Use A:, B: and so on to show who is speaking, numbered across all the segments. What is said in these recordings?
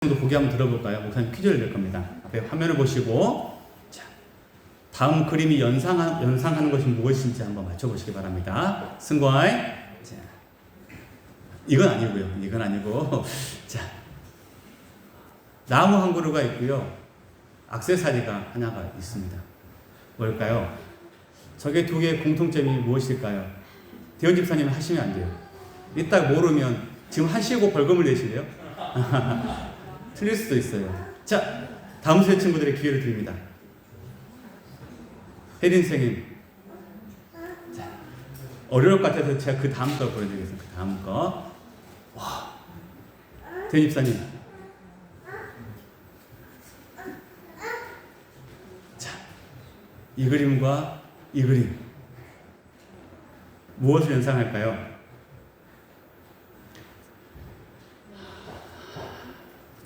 A: 보기 한번 들어볼까요? 목사님 퀴즈를 낼 겁니다. 앞에 화면을 보시고, 자, 다음 그림이 연상하는 것이 무엇인지 한번 맞춰보시기 바랍니다. 승과이. 자, 이건 아니고요. 이건 아니고, 자, 나무 한 그루가 있고요. 액세서리가 하나가 있습니다. 뭘까요? 저게 두 개의 공통점이 무엇일까요? 대원 집사님 하시면 안 돼요. 이따 모르면 지금 하시고 벌금을 내실래요? 틀릴 수도 있어요. 자, 다음 세 친구들의 기회를 드립니다. 혜린 선생님. 자, 어려울 것 같아서 제가 그 다음 거 보여드리겠습니다. 그 다음 거. 와. 대원 집사님. 자, 이 그림과 이 그림. 무엇을 연상할까요?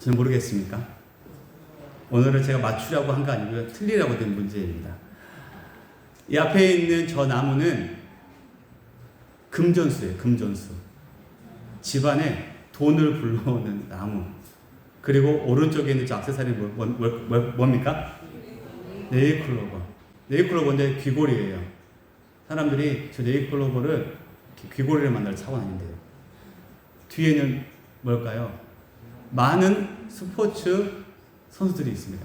A: 저는 모르겠습니까? 오늘은 제가 맞추려고 한 거 아니고요. 틀리라고 된 문제입니다. 이 앞에 있는 저 나무는 금전수예요. 금전수. 집안에 돈을 불러오는 나무. 그리고 오른쪽에 있는 저 액세서리 뭡니까? 네일클로버. 네일클로버인데 귀고리예요. 사람들이 저 네일클로버를 귀고리를 만나러 차고 다닌대요. 뒤에는 뭘까요? 많은 스포츠 선수들이 있습니다.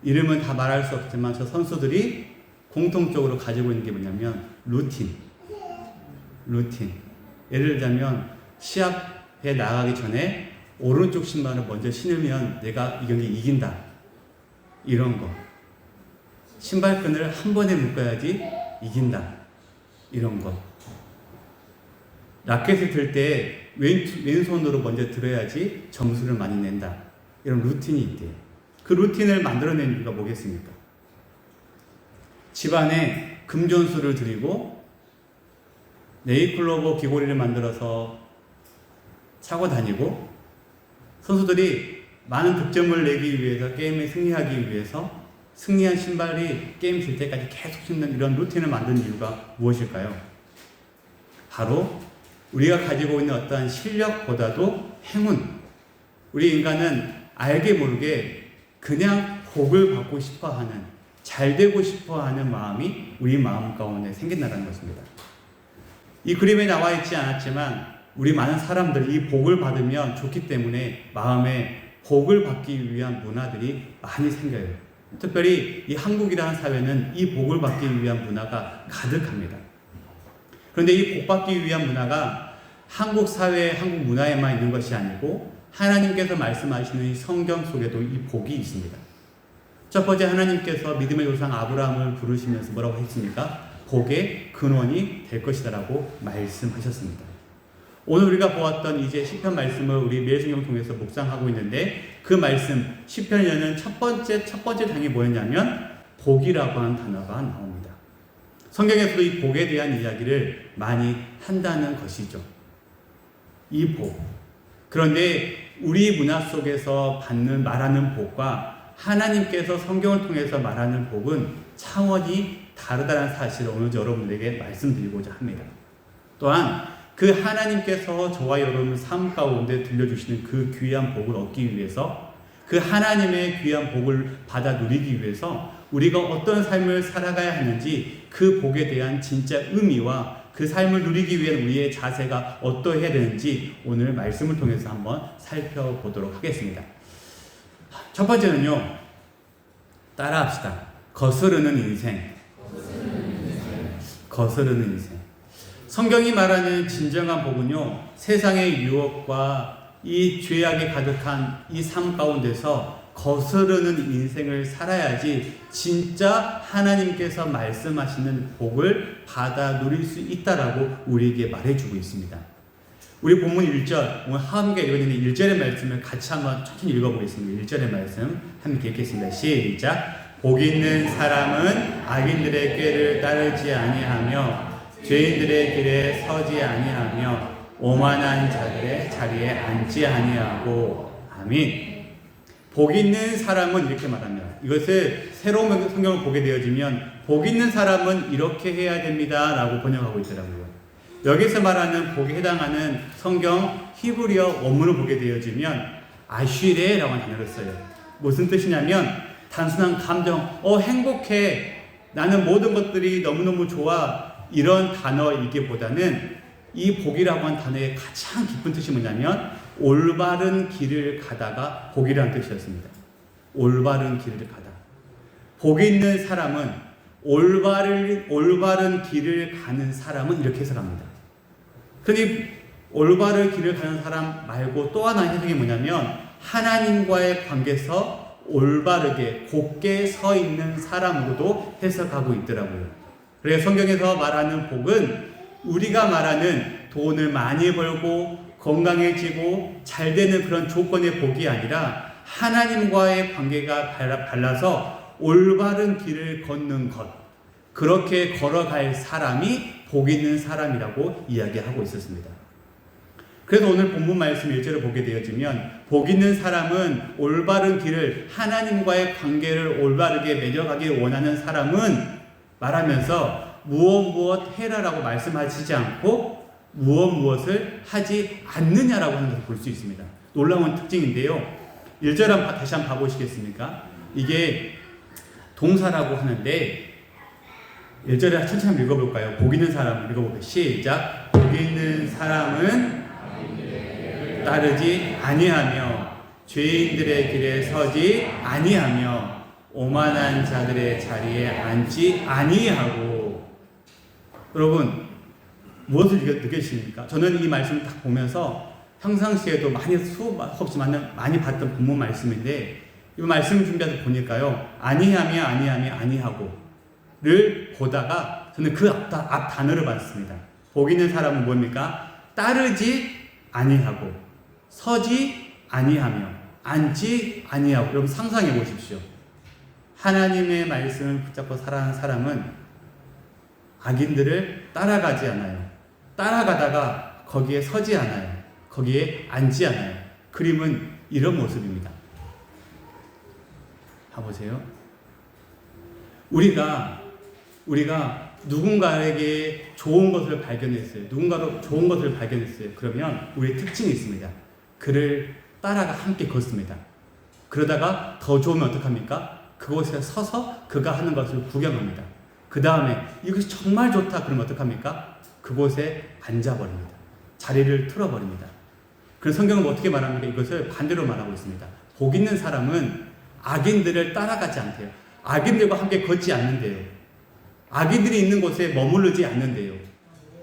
A: 이름은 다 말할 수 없지만 저 선수들이 공통적으로 가지고 있는 게 뭐냐면 루틴. 예를 들자면 시합에 나가기 전에 오른쪽 신발을 먼저 신으면 내가 이 경기 이긴다. 이런 거. 신발끈을 한 번에 묶어야지 이긴다. 이런 거. 라켓을 들 때 왼손으로 먼저 들어야지 점수를 많이 낸다. 이런 루틴이 있대요. 그 루틴을 만들어낸 이유가 뭐겠습니까? 집안에 금전수를 들이고 네일클로버 귀고리를 만들어서 차고 다니고 선수들이 많은 득점을 내기 위해서 게임에 승리하기 위해서 승리한 신발이 게임 질 때까지 계속 신는 이런 루틴을 만든 이유가 무엇일까요? 바로 우리가 가지고 있는 어떠한 실력보다도 행운. 우리 인간은 알게 모르게 그냥 복을 받고 싶어 하는, 잘 되고 싶어 하는 마음이 우리 마음 가운데 생긴다는 것입니다. 이 그림에 나와 있지 않았지만 우리 많은 사람들이 이 복을 받으면 좋기 때문에 마음에 복을 받기 위한 문화들이 많이 생겨요. 특별히 이 한국이라는 사회는 이 복을 받기 위한 문화가 가득합니다. 그런데 이 복 받기 위한 문화가 한국 사회, 한국 문화에만 있는 것이 아니고 하나님께서 말씀하시는 이 성경 속에도 이 복이 있습니다. 첫 번째, 하나님께서 믿음의 조상 아브라함을 부르시면서 뭐라고 했습니까? 복의 근원이 될 것이다라고 말씀하셨습니다. 오늘 우리가 보았던 이제 시편 말씀을 우리 매일성경 통해서 묵상하고 있는데 그 말씀, 시편에 여는 첫 번째 장이 뭐였냐면 복이라고 하는 단어가 나옵니다. 성경에서도 이 복에 대한 이야기를 많이 한다는 것이죠. 이 복. 그런데 우리 문화 속에서 말하는 복과 하나님께서 성경을 통해서 말하는 복은 차원이 다르다는 사실을 오늘 여러분들에게 말씀드리고자 합니다. 또한 그 하나님께서 저와 여러분 삶 가운데 들려주시는 그 귀한 복을 얻기 위해서 그 하나님의 귀한 복을 받아 누리기 위해서 우리가 어떤 삶을 살아가야 하는지 그 복에 대한 진짜 의미와 그 삶을 누리기 위한 우리의 자세가 어떠해야 되는지 오늘 말씀을 통해서 한번 살펴보도록 하겠습니다. 첫 번째는요. 따라합시다. 거스르는 인생. 거스르는 인생. 성경이 말하는 진정한 복은요. 세상의 유혹과 이 죄악이 가득한 이 삶 가운데서 거스르는 인생을 살아야지 진짜 하나님께서 말씀하시는 복을 받아 누릴 수 있다라고 우리에게 말해주고 있습니다. 우리 본문 1절, 오늘 함께 읽어드리는 1절의 말씀을 같이 한번 천천히 읽어보겠습니다. 1절의 말씀 함께 읽겠습니다. 시작. 복 있는 사람은 악인들의 꾀를 따르지 아니하며 죄인들의 길에 서지 아니하며 오만한 자들의 자리에 앉지 아니하고. 아멘. 복 있는 사람은 이렇게 말합니다. 이것을 새로운 성경을 보게 되어지면 복 있는 사람은 이렇게 해야 됩니다 라고 번역하고 있더라고요. 여기서 말하는 복에 해당하는 성경 히브리어 원문을 보게 되어지면 아쉬레라고 하는 단어를 써요. 무슨 뜻이냐면 단순한 감정, 행복해, 나는 모든 것들이 너무너무 좋아, 이런 단어이기보다는 이 복이라고 하는 단어의 가장 깊은 뜻이 뭐냐면 올바른 길을 가다가 복이라는 뜻이었습니다. 올바른 길을 가다. 복이 있는 사람은 올바른 길을 가는 사람은 이렇게 해석합니다. 흔히 올바른 길을 가는 사람 말고 또 하나 해석이 뭐냐면 하나님과의 관계에서 올바르게 곧게 서 있는 사람으로도 해석하고 있더라고요. 그래서 성경에서 말하는 복은 우리가 말하는 돈을 많이 벌고 건강해지고 잘 되는 그런 조건의 복이 아니라 하나님과의 관계가 발라서 올바른 길을 걷는 것, 그렇게 걸어갈 사람이 복 있는 사람이라고 이야기하고 있었습니다. 그래서 오늘 본문 말씀 1절을 보게 되어지면 복 있는 사람은 올바른 길을, 하나님과의 관계를 올바르게 맺어가길 원하는 사람은 말하면서 무엇 해라라고 말씀하시지 않고 무엇을 하지 않느냐라고 하는 것을 볼 수 있습니다. 놀라운 특징인데요. 1절 다시 한번 봐보시겠습니까? 이게 동사라고 하는데 1절에 천천히 읽어볼까요? 복 있는 사람을 읽어볼까요? 시작! 복 있는 사람은 따르지 아니하며 죄인들의 길에 서지 아니하며 오만한 자들의 자리에 앉지 아니하고. 여러분 무엇을 느끼십니까? 저는 이 말씀을 딱 보면서 평상시에도 수없이 많이 봤던 본문 말씀인데 이 말씀을 준비해서 보니까요, 아니하고를 보다가 저는 그 앞 단어를 봤습니다. 복 있는 사람은 뭡니까? 따르지 아니하고 서지 아니하며 앉지 아니하고. 여러분 상상해 보십시오. 하나님의 말씀을 붙잡고 살아가는 사람은 악인들을 따라가지 않아요. 따라가다가 거기에 서지 않아요. 거기에 앉지 않아요. 그림은 이런 모습입니다. 봐보세요. 우리가 누군가에게 좋은 것을 발견했어요. 누군가로 좋은 것을 발견했어요. 그러면 우리의 특징이 있습니다. 그를 따라가 함께 걷습니다. 그러다가 더 좋으면 어떡합니까? 그곳에 서서 그가 하는 것을 구경합니다. 그 다음에 이것이 정말 좋다 그러면 어떡합니까? 그곳에 앉아버립니다. 자리를 틀어버립니다. 그래서 성경은 어떻게 말합니까? 이것을 반대로 말하고 있습니다. 복 있는 사람은 악인들을 따라가지 않대요. 악인들과 함께 걷지 않는데요. 악인들이 있는 곳에 머무르지 않는데요.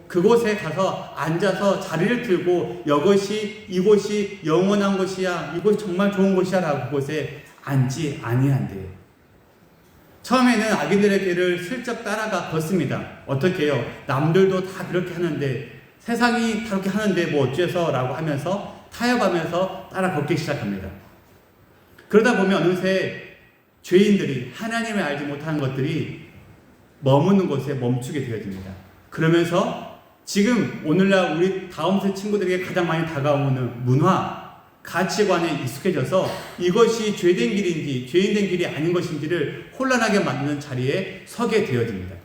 A: 그곳에 가서 앉아서 자리를 틀고 이곳이 영원한 곳이야, 이곳이 정말 좋은 곳이야 라고 그곳에 앉지 아니한대요. 처음에는 악인들의 길을 슬쩍 따라가 걷습니다. 어떻게 해요? 남들도 다 그렇게 하는데, 세상이 다 그렇게 하는데 뭐 어째서 라고 하면서 타협하면서 따라 걷기 시작합니다. 그러다 보면 어느새 죄인들이, 하나님을 알지 못하는 것들이 머무는 곳에 멈추게 되어집니다. 그러면서 지금 오늘날 우리 다음 세 친구들에게 가장 많이 다가오는 문화, 가치관에 익숙해져서 이것이 죄된 길인지 죄인된 길이 아닌 것인지를 혼란하게 만드는 자리에 서게 되어집니다.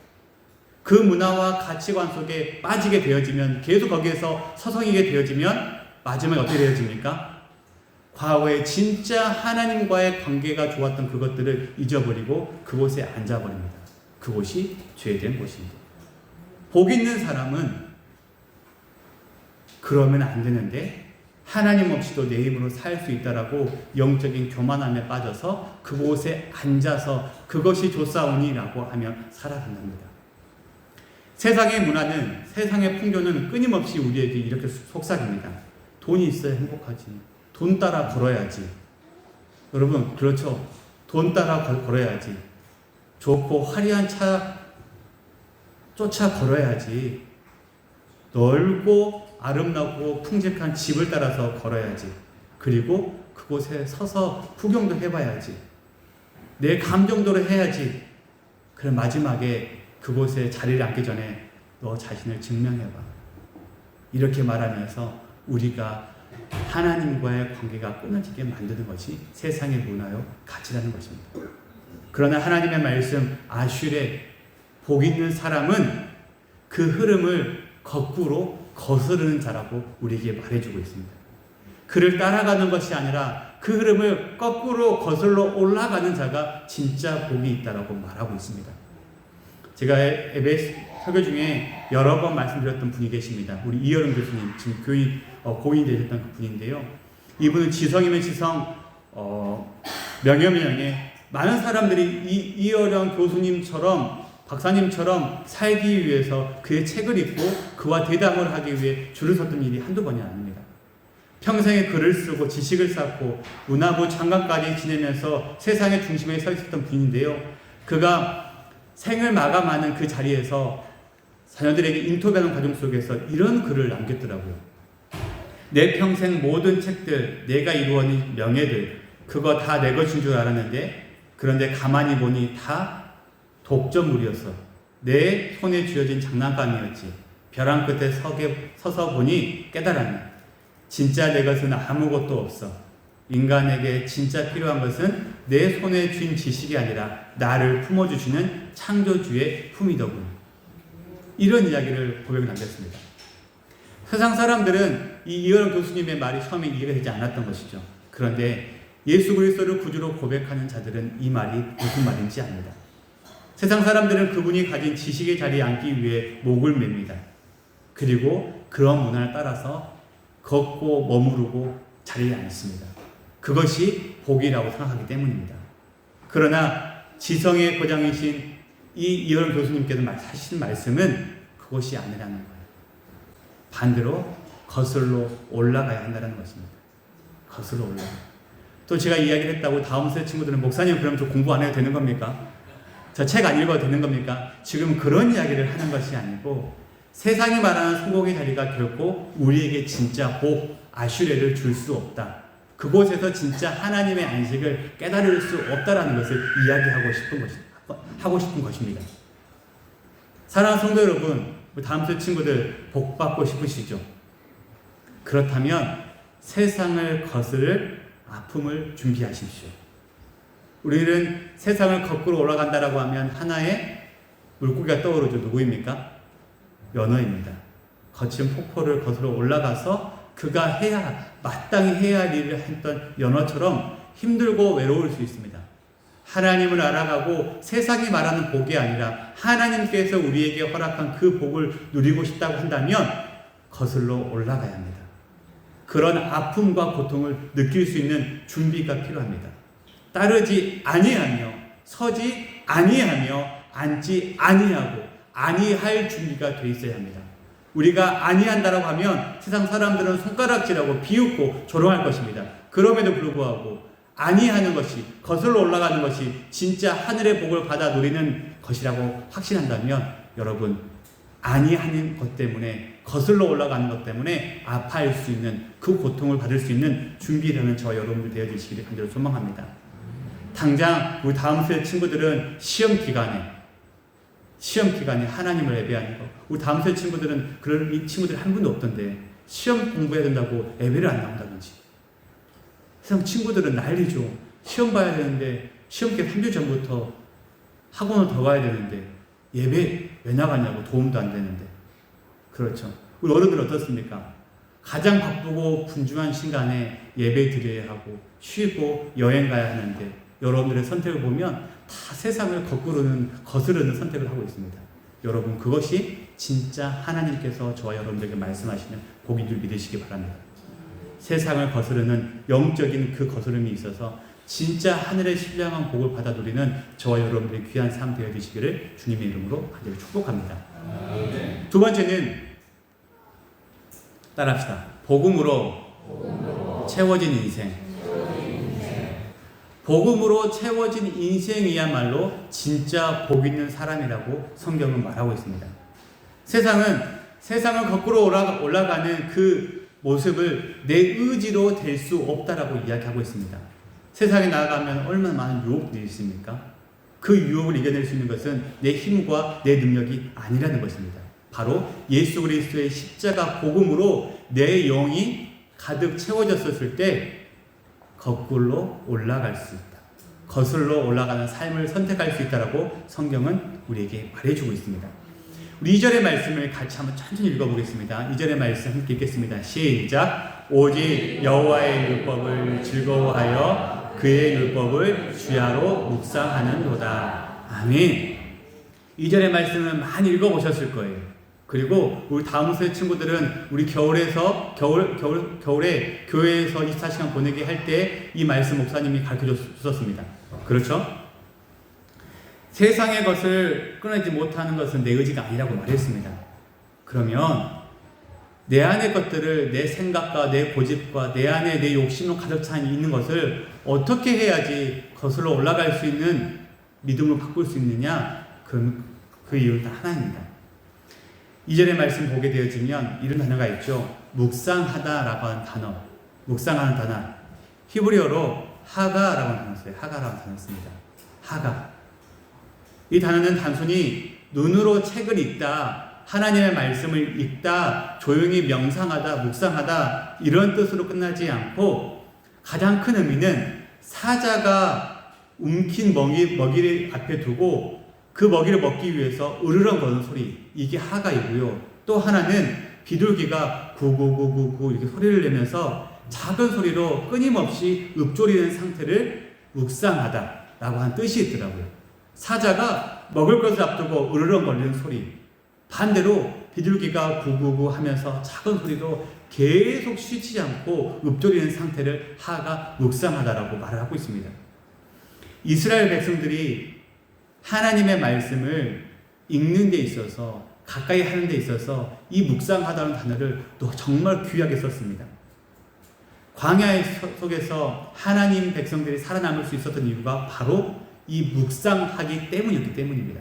A: 그 문화와 가치관 속에 빠지게 되어지면, 계속 거기에서 서성이게 되어지면 마지막에 어떻게 되어집니까? 과거에 진짜 하나님과의 관계가 좋았던 그것들을 잊어버리고 그곳에 앉아버립니다. 그곳이 죄된 곳입니다. 복 있는 사람은 그러면 안 되는데 하나님 없이도 내 힘으로 살 수 있다라고 영적인 교만함에 빠져서 그곳에 앉아서 그것이 좋사오니라고 하며 살아간답니다. 세상의 문화는, 세상의 풍조는 끊임없이 우리에게 이렇게 속삭입니다. 돈이 있어야 행복하지. 돈 따라 걸어야지. 여러분 그렇죠? 돈 따라 걸어야지. 좋고 화려한 차 쫓아 걸어야지. 넓고 아름답고 풍직한 집을 따라서 걸어야지. 그리고 그곳에 서서 구경도 해봐야지. 내 감정대로 해야지. 그럼 마지막에 그곳에 자리를 앉기 전에 너 자신을 증명해봐. 이렇게 말하면서 우리가 하나님과의 관계가 끊어지게 만드는 것이 세상의 문화요 가치라는 것입니다. 그러나 하나님의 말씀 아슈레, 복 있는 사람은 그 흐름을 거꾸로 거스르는 자라고 우리에게 말해주고 있습니다. 그를 따라가는 것이 아니라 그 흐름을 거꾸로 거슬러 올라가는 자가 진짜 복이 있다라고 말하고 있습니다. 제가 예배 설교 중에 여러 번 말씀드렸던 분이 계십니다. 우리 이여름 교수님, 지금 고인이 되셨던 그 분인데요. 이분은 지성이면 지성, 명예면 명예, 많은 사람들이 이여름 교수님처럼 박사님처럼 살기 위해서 그의 책을 읽고 그와 대담을 하기 위해 줄을 섰던 일이 한두 번이 아닙니다. 평생에 글을 쓰고 지식을 쌓고 문화부 장관까지 지내면서 세상의 중심에 서 있었던 분인데요. 그가 생을 마감하는 그 자리에서 자녀들에게 인터뷰하는 과정 속에서 이런 글을 남겼더라고요. 내 평생 모든 책들, 내가 이루어낸 명예들, 그거 다 내 것인 줄 알았는데 그런데 가만히 보니 다 독점물이었어. 내 손에 쥐어진 장난감이었지. 벼랑 끝에 서서 보니 깨달았네. 진짜 내 것은 아무것도 없어. 인간에게 진짜 필요한 것은 내 손에 쥔 지식이 아니라 나를 품어주시는 창조주의 품이더군. 이런 이야기를 고백을 남겼습니다. 세상 사람들은 이 이여름 교수님의 말이 처음에 이해가 되지 않았던 것이죠. 그런데 예수 그리스도를 구주로 고백하는 자들은 이 말이 무슨 말인지 압니다. 세상 사람들은 그분이 가진 지식의 자리에 앉기 위해 목을 맵니다. 그리고 그런 문화를 따라서 걷고 머무르고 자리에 앉습니다. 그것이 복이라고 생각하기 때문입니다. 그러나 지성의 고장이신 이 이여름 교수님께서 하신 말씀은 그것이 아니라는 거예요. 반대로 거슬러 올라가야 한다는 것입니다. 거슬러 올라가. 또 제가 이야기를 했다고 다음 세대 친구들은 목사님 그럼 저 공부 안 해도 되는 겁니까? 저 책 안 읽어도 되는 겁니까? 지금 그런 이야기를 하는 것이 아니고 세상이 말하는 성공의 자리가 결코 우리에게 진짜 복, 아슈레를 줄 수 없다. 그곳에서 진짜 하나님의 안식을 깨달을 수 없다라는 것을 이야기하고 싶은 것입니다. 사랑하는 성도 여러분, 다음 주 친구들 복 받고 싶으시죠? 그렇다면 세상을 거스를 아픔을 준비하십시오. 우리는 세상을 거꾸로 올라간다라고 하면 하나의 물고기가 떠오르죠. 누구입니까? 연어입니다. 거친 폭포를 거슬러 올라가서 그가 마땅히 해야 할 일을 했던 연어처럼 힘들고 외로울 수 있습니다. 하나님을 알아가고 세상이 말하는 복이 아니라 하나님께서 우리에게 허락한 그 복을 누리고 싶다고 한다면 거슬러 올라가야 합니다. 그런 아픔과 고통을 느낄 수 있는 준비가 필요합니다. 따르지 아니하며 서지 아니하며 앉지 아니하고 아니할 준비가 되어 있어야 합니다. 우리가 아니한다라고 하면 세상 사람들은 손가락질하고 비웃고 조롱할 것입니다. 그럼에도 불구하고 아니하는 것이, 거슬러 올라가는 것이 진짜 하늘의 복을 받아 누리는 것이라고 확신한다면 여러분, 아니하는 것 때문에, 거슬러 올라가는 것 때문에 아파할 수 있는, 그 고통을 받을 수 있는 준비라는 저와 여러분들 되어주시기를 간절히 소망합니다. 당장 우리 다음 세대 친구들은 시험 기간에 하나님을 예배하는 것. 우리 다음 세대 친구들은 그런 이 친구들 한 분도 없던데 시험 공부해야 된다고 예배를 안 나온다든지. 세상 친구들은 난리죠. 시험 봐야 되는데 시험 기간 3주 전부터 학원을 더 가야 되는데 예배 왜 나가냐고, 도움도 안 되는데. 그렇죠. 우리 어른들 어떻습니까? 가장 바쁘고 분주한 시간에 예배 드려야 하고 쉬고 여행 가야 하는데 여러분들의 선택을 보면 다 세상을 거스르는 선택을 하고 있습니다. 여러분, 그것이 진짜 하나님께서 저와 여러분들에게 말씀하시는 복인 줄 믿으시기 바랍니다. 세상을 거스르는 영적인 그 거스름이 있어서 진짜 하늘의 신령한 복을 받아 누리는 저와 여러분들의 귀한 삶 되어 주시기를 주님의 이름으로 간절히 축복합니다. 두 번째는 따라합시다. 복음으로 채워진 인생. 복음으로 채워진 인생이야말로 진짜 복 있는 사람이라고 성경은 말하고 있습니다. 세상을 거꾸로 올라가는 그 모습을 내 의지로 될 수 없다라고 이야기하고 있습니다. 세상에 나아가면 얼마나 많은 유혹들이 있습니까? 그 유혹을 이겨낼 수 있는 것은 내 힘과 내 능력이 아니라는 것입니다. 바로 예수 그리스도의 십자가 복음으로 내 영이 가득 채워졌을 때 거꾸로 올라갈 수 있다. 거슬러 올라가는 삶을 선택할 수 있다라고 성경은 우리에게 말해주고 있습니다. 우리 2절의 말씀을 같이 한번 천천히 읽어보겠습니다. 2절의 말씀 함께 읽겠습니다. 시작. 오직 여호와의 율법을 즐거워하여 그의 율법을 주야로 묵상하는도다. 아멘. 2절의 말씀은 많이 읽어보셨을 거예요. 그리고 우리 다음 세대 친구들은 우리 겨울에 교회에서 24시간 보내기 할 때 이 말씀 목사님이 가르쳐 주셨습니다. 그렇죠? 세상의 것을 끊어내지 못하는 것은 내 의지가 아니라고 말했습니다. 그러면 내 안의 것들을 내 생각과 내 고집과 내 안에 내 욕심으로 가득 차 있는 것을 어떻게 해야지 거슬러 올라갈 수 있는 믿음으로 바꿀 수 있느냐? 그 이유는 다 하나입니다. 2절의 말씀 보게 되어지면 이런 단어가 있죠. 묵상하다라고 하는 단어. 묵상하는 단어. 히브리어로 하가라고 하는 단어 써요. 하가라고 하는 단어 씁니다. 하가. 이 단어는 단순히 눈으로 책을 읽다, 하나님의 말씀을 읽다, 조용히 명상하다, 묵상하다 이런 뜻으로 끝나지 않고 가장 큰 의미는 사자가 움킨 먹이를 앞에 두고 그 먹이를 먹기 위해서 으르렁 거는 소리, 이게 하가이고요. 또 하나는 비둘기가 구구구구구 이렇게 소리를 내면서 작은 소리로 끊임없이 읊조리는 상태를 묵상하다라고 하는 뜻이 있더라고요. 사자가 먹을 것을 앞두고 으르렁거리는 소리, 반대로 비둘기가 구구구 하면서 작은 소리로 계속 쉬지 않고 읊조리는 상태를 하가 묵상하다라고 말을 하고 있습니다. 이스라엘 백성들이 하나님의 말씀을 읽는 데 있어서, 가까이 하는 데 있어서 이 묵상하다는 단어를 또 정말 귀하게 썼습니다. 광야 속에서 하나님 백성들이 살아남을 수 있었던 이유가 바로 이 묵상하기 때문이었기 때문입니다.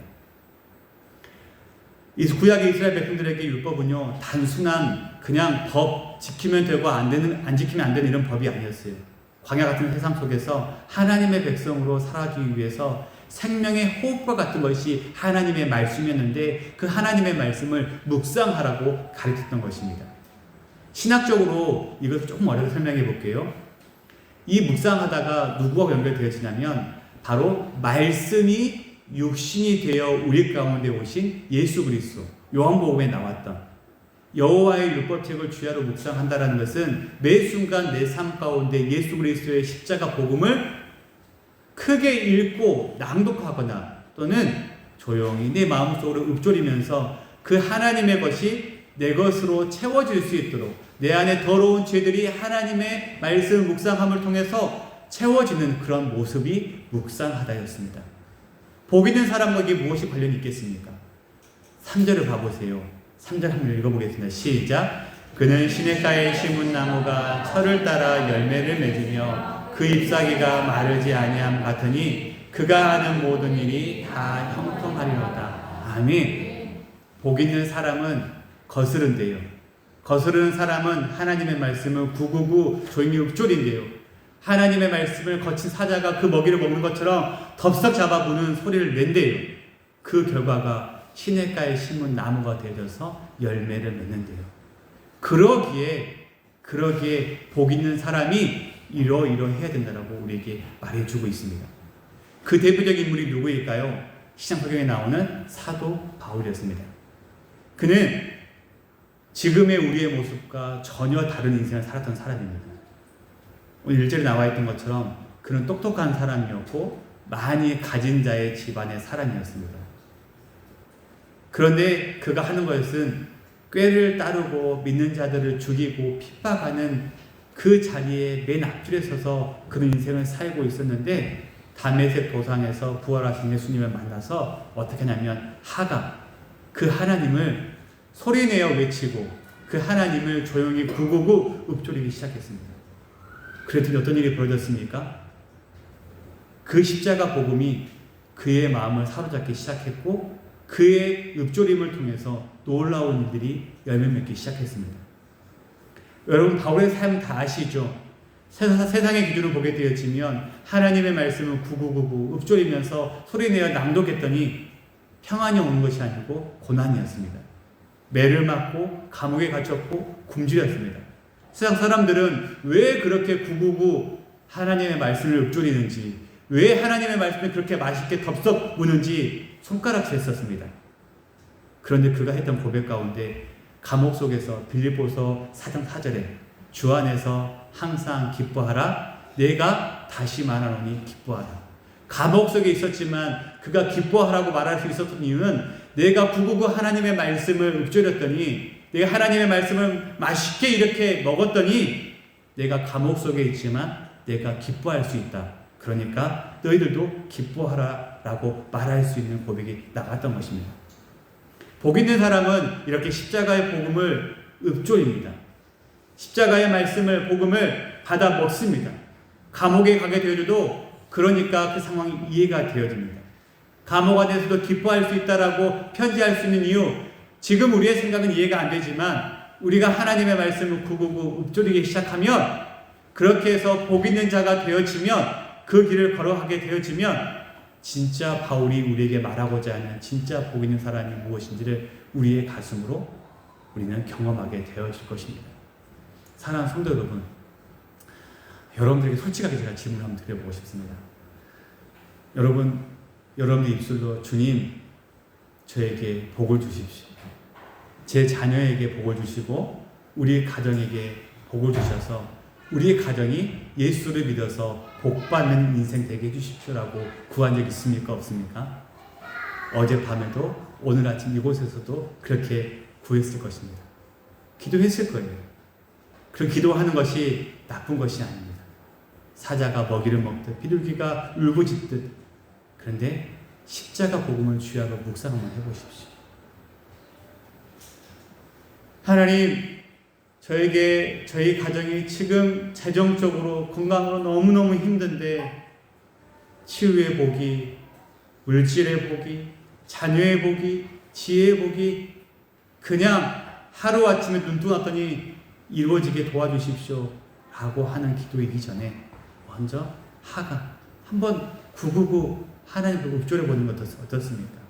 A: 이 구약의 이스라엘 백성들에게 율법은요, 단순한 그냥 법 지키면 되고 안 지키면 안 되는 이런 법이 아니었어요. 광야 같은 세상 속에서 하나님의 백성으로 살아가기 위해서 생명의 호흡과 같은 것이 하나님의 말씀이었는데 그 하나님의 말씀을 묵상하라고 가르쳤던 것입니다. 신학적으로 이것을 조금 어려서 설명해 볼게요. 이 묵상하다가 누구와 연결되어지냐면 바로 말씀이 육신이 되어 우리 가운데 오신 예수 그리스도, 요한복음에 나왔던 여호와의 율법책을 주야로 묵상한다라는 것은 매 순간 내 삶 가운데 예수 그리스도의 십자가 복음을 크게 읽고 낭독하거나 또는 조용히 내 마음속으로 읊조리면서 그 하나님의 것이 내 것으로 채워질 수 있도록 내 안에 더러운 죄들이 하나님의 말씀 묵상함을 통해서 채워지는 그런 모습이 묵상하다였습니다. 복 있는 사람에게 무엇이 관련이 있겠습니까? 3절을 봐보세요. 3절 한번 읽어보겠습니다. 시작. 그는 시냇가에 심은 나무가 철을 따라 열매를 맺으며 그 잎사귀가 마르지 아니함 같으니 그가 하는 모든 일이 다 형통하리로다. 아멘. 복 있는 사람은 거스른대요. 거스르는 사람은 하나님의 말씀을 구구구 조용히 읊조린대요. 하나님의 말씀을 거친 사자가 그 먹이를 먹는 것처럼 덥석 잡아부는 소리를 낸대요. 그 결과가 시냇가에 심은 나무가 되어서 열매를 맺는데요. 그러기에 복 있는 사람이 이러해야 된다라고 우리에게 말해주고 있습니다. 그 대표적인 인물이 누구일까요? 시장성경에 나오는 사도 바울이었습니다. 그는 지금의 우리의 모습과 전혀 다른 인생을 살았던 사람입니다. 오늘 1절에 나와 있던 것처럼 그는 똑똑한 사람이었고 많이 가진 자의 집안의 사람이었습니다. 그런데 그가 하는 것은 꾀를 따르고 믿는 자들을 죽이고 핍박하는 그 자리에 맨 앞줄에 서서 그런 인생을 살고 있었는데 다메섹 도상에서 부활하신 예수님을 만나서 어떻게 하냐면 하가 그 하나님을 소리내어 외치고 그 하나님을 조용히 구구구 읊조리기 시작했습니다. 그랬더니 어떤 일이 벌어졌습니까? 그 십자가 복음이 그의 마음을 사로잡기 시작했고 그의 읊조림을 통해서 놀라운 일들이 열매 맺기 시작했습니다. 여러분 바울의 삶 다 아시죠? 세상의 기준을 보게 되어지면 하나님의 말씀을 구구구구 읊조리면서 소리내어 낭독했더니 평안이 오는 것이 아니고 고난이었습니다. 매를 맞고 감옥에 갇혔고 굶주렸습니다. 세상 사람들은 왜 그렇게 구구구 하나님의 말씀을 읊조리는지, 왜 하나님의 말씀을 그렇게 맛있게 덥석 무는지 손가락질 했었습니다. 그런데 그가 했던 고백 가운데 감옥 속에서 빌립보서 4장 4절에 주 안에서 항상 기뻐하라. 내가 다시 말하노니 기뻐하라. 감옥 속에 있었지만 그가 기뻐하라고 말할 수 있었던 이유는 내가 999 하나님의 말씀을 읊조렸더니, 내가 하나님의 말씀을 맛있게 이렇게 먹었더니 내가 감옥 속에 있지만 내가 기뻐할 수 있다. 그러니까 너희들도 기뻐하라 라고 말할 수 있는 고백이 나갔던 것입니다. 복 있는 사람은 이렇게 십자가의 복음을 읊조립니다. 십자가의 말씀을, 복음을 받아 먹습니다. 감옥에 가게 되어도 그러니까 그 상황이 이해가 되어집니다. 감옥 안에서도 기뻐할 수 있다라고 편지할 수 있는 이유, 지금 우리의 생각은 이해가 안 되지만 우리가 하나님의 말씀을 999 읊조리기 시작하면, 그렇게 해서 복 있는 자가 되어지면, 그 길을 걸어가게 되어지면 진짜 바울이 우리에게 말하고자 하는 진짜 복 있는 사람이 무엇인지를 우리의 가슴으로 우리는 경험하게 되어질 것입니다. 사랑하는 성도 여러분, 여러분들에게 솔직하게 제가 질문을 한번 드려보고 싶습니다. 여러분의 입술로 주님, 저에게 복을 주십시오. 제 자녀에게 복을 주시고 우리 가정에게 복을 주셔서 우리의 가정이 예수를 믿어서 복받는 인생 되게 해주십시오라고 구한 적 있습니까? 없습니까? 어젯밤에도 오늘 아침 이곳에서도 그렇게 구했을 것입니다. 기도했을 거예요. 그 기도하는 것이 나쁜 것이 아닙니다. 사자가 먹이를 먹듯 비둘기가 울부짖듯. 그런데 십자가 복음을 주야로 묵상 한번 해보십시오. 하나님, 저희 가정이 지금 재정적으로, 건강으로 너무너무 힘든데 치유의 복이, 물질의 복이, 자녀의 복이, 지혜의 복이 그냥 하루아침에 눈 뜨았더니 이루어지게 도와주십시오 라고 하는 기도이기 전에 먼저 하가 한번 999 하나님을 읊조려보는 것 어떻습니까?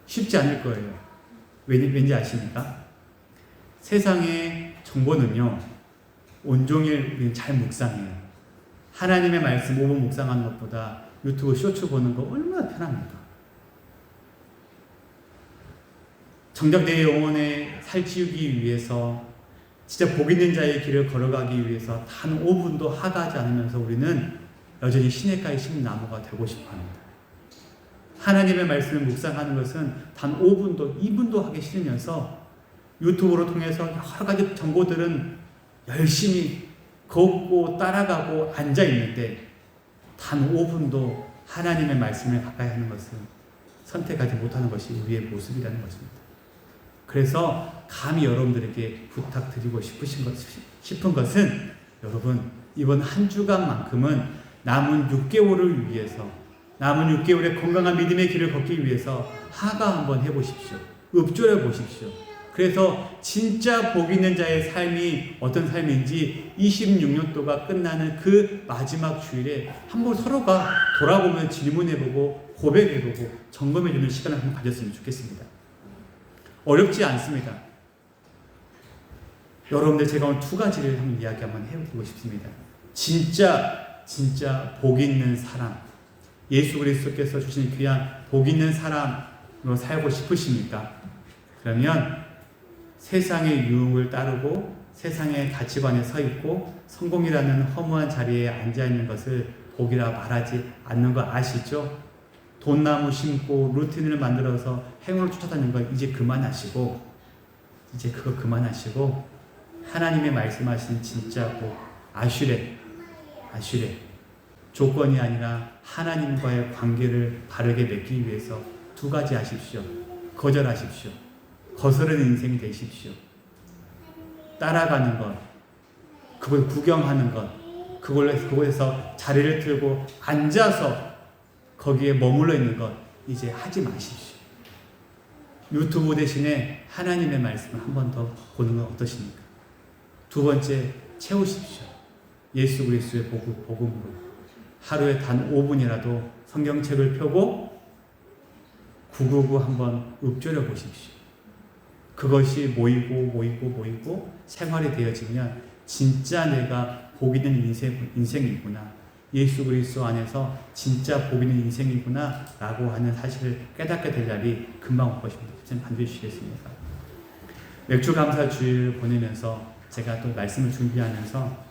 A: 쉽지 않을 거예요. 왠지 아십니까? 세상의 정보는요, 온종일 우리는 잘 묵상해요. 하나님의 말씀 5분 묵상하는 것보다 유튜브 쇼츠 보는 거 얼마나 편합니까? 정작 내 영혼에 살찌우기 위해서, 진짜 복 있는 자의 길을 걸어가기 위해서 단 5분도 하가하지 않으면서 우리는 여전히 시냇가의 심나무가 되고 싶어합니다. 하나님의 말씀을 묵상하는 것은 단 5분도 2분도 하기 싫으면서 유튜브로 통해서 여러 가지 정보들은 열심히 걷고 따라가고 앉아있는데 단 5분도 하나님의 말씀을 가까이 하는 것은 선택하지 못하는 것이 우리의 모습이라는 것입니다. 그래서 감히 여러분들에게 부탁드리고 싶은 것은, 여러분, 이번 한 주간만큼은 남은 6개월을 위해서, 남은 6개월의 건강한 믿음의 길을 걷기 위해서 하가 한번 해보십시오. 읊조려 보십시오. 그래서 진짜 복 있는 자의 삶이 어떤 삶인지 26년도가 끝나는 그 마지막 주일에 한번 서로가 돌아보면 질문해보고 고백해보고 점검해주는 시간을 한번 가졌으면 좋겠습니다. 어렵지 않습니다. 여러분들, 제가 오늘 두 가지를 한번 이야기 한번 해보고 싶습니다. 진짜 복 있는 사람, 예수 그리스도께서 주신 귀한 복 있는 사람으로 살고 싶으십니까? 그러면 세상의 유흥을 따르고 세상의 가치관에 서 있고 성공이라는 허무한 자리에 앉아 있는 것을 복이라 말하지 않는 거 아시죠? 돈나무 심고 루틴을 만들어서 행운을 쫓아다니는 거 이제 그만하시고, 이제 그거 그만하시고 하나님의 말씀하신 진짜 복, 아슈레, 조건이 아니라 하나님과의 관계를 바르게 맺기 위해서 두 가지 하십시오. 거절하십시오. 거스르는 인생이 되십시오. 따라가는 것, 그걸 구경하는 것, 그곳에서 자리를 틀고 앉아서 거기에 머물러 있는 것 이제 하지 마십시오. 유튜브 대신에 하나님의 말씀을 한 번 더 보는 건 어떠십니까? 두 번째, 채우십시오. 예수 그리스도의 복음으로 하루에 단 5분이라도 성경책을 펴고 999 한번 읊조려 보십시오. 그것이 모이고 생활이 되어지면 진짜 내가 복 있는 인생이구나, 예수 그리스도 안에서 진짜 복 있는 인생이구나 라고 하는 사실을 깨닫게 될 날이 금방 올 것입니다. 반드시 주시겠습니까? 맥주 감사 주일 보내면서 제가 또 말씀을 준비하면서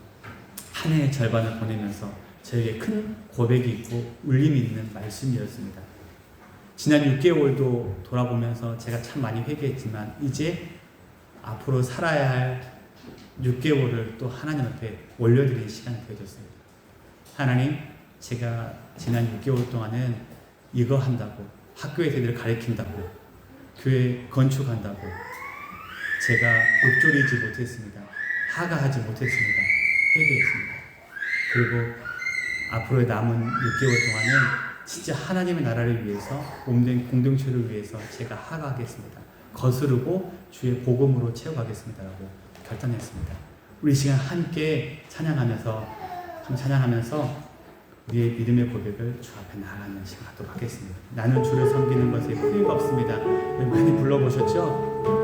A: 한 해의 절반을 보내면서 저에게 큰 고백이 있고 울림이 있는 말씀이었습니다. 지난 6개월도 돌아보면서 제가 참 많이 회개했지만 이제 앞으로 살아야 할 6개월을 또 하나님 앞에 올려드리는 시간이 되어졌습니다. 하나님, 제가 지난 6개월 동안은 이거 한다고, 학교에서 애들을 가르친다고, 교회 건축한다고 제가 읊조리지 못했습니다. 하가하지 못했습니다. 회개했습니다. 그리고 앞으로의 남은 6개월 동안은 진짜 하나님의 나라를 위해서, 몸된 공동체를 위해서 제가 하가하겠습니다. 거스르고 주의 복음으로 채워가겠습니다라고 결단했습니다. 우리 시간 함께 찬양하면서 우리의 믿음의 고백을 주 앞에 나아가는 시간 갖도록 하겠습니다. 나는 주를 섬기는 것에 후회가 없습니다. 많이 불러보셨죠?